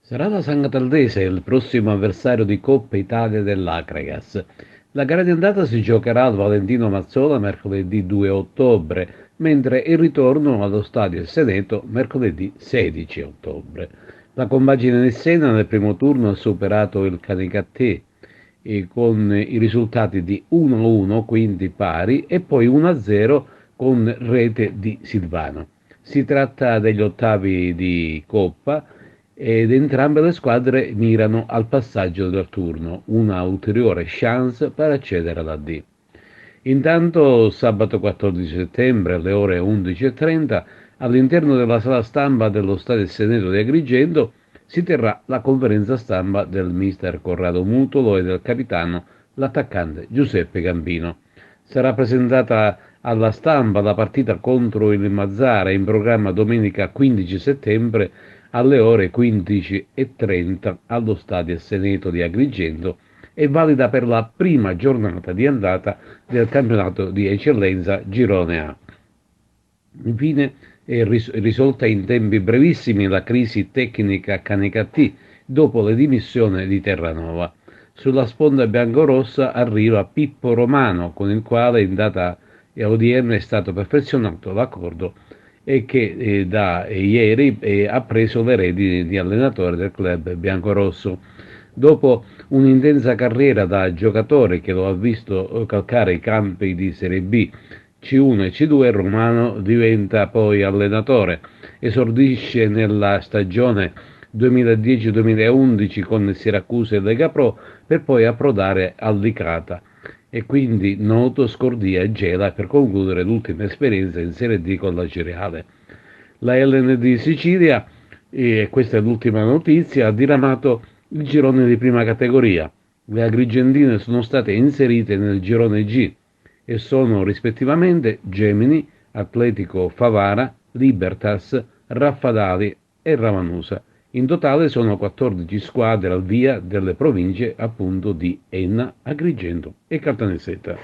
Sarà la Sanghataldese il prossimo avversario di Coppa Italia dell'Acregas. La gara di andata si giocherà al Valentino Mazzola mercoledì 2 ottobre, mentre il ritorno allo Stadio Seneto mercoledì 16 ottobre. La compagine nissena nel primo turno ha superato il Canicattì con i risultati di 1-1, quindi pari, e poi 1-0 con rete di Silvano. Si tratta degli ottavi di Coppa ed entrambe le squadre mirano al passaggio del turno, una ulteriore chance per accedere alla D. Intanto sabato 14 settembre alle ore 11:30 all'interno della sala stampa dello Stadio Seneto di Agrigento si terrà la conferenza stampa del mister Corrado Mutolo e del capitano, l'attaccante Giuseppe Gambino. Sarà presentata alla stampa la partita contro il Mazzara in programma domenica 15 settembre alle ore 15:30 allo Stadio Seneto di Agrigento e valida per la prima giornata di andata del campionato di eccellenza Girone A. Infine è risolta in tempi brevissimi la crisi tecnica Canicattì dopo le dimissioni di Terranova. Sulla sponda biancorossa arriva Pippo Romano, con il quale in data odierna è stato perfezionato l'accordo e che da ieri ha preso le redini di allenatore del club biancorosso. Dopo un'intensa carriera da giocatore che lo ha visto calcare i campi di Serie B, C1 e C2, Romano diventa poi allenatore. Esordisce nella stagione 2010-2011 con Siracusa e Lega Pro per poi approdare al Licata e quindi Noto, Scordia e Gela per concludere l'ultima esperienza in Serie D con la Cireale. La LND Sicilia, e questa è l'ultima notizia, ha diramato il girone di prima categoria. Le agrigentine sono state inserite nel girone G e sono rispettivamente Gemini, Atletico Favara, Libertas, Raffadali e Ravanusa. In totale sono 14 squadre al via delle province appunto di Enna, Agrigento e Caltanissetta.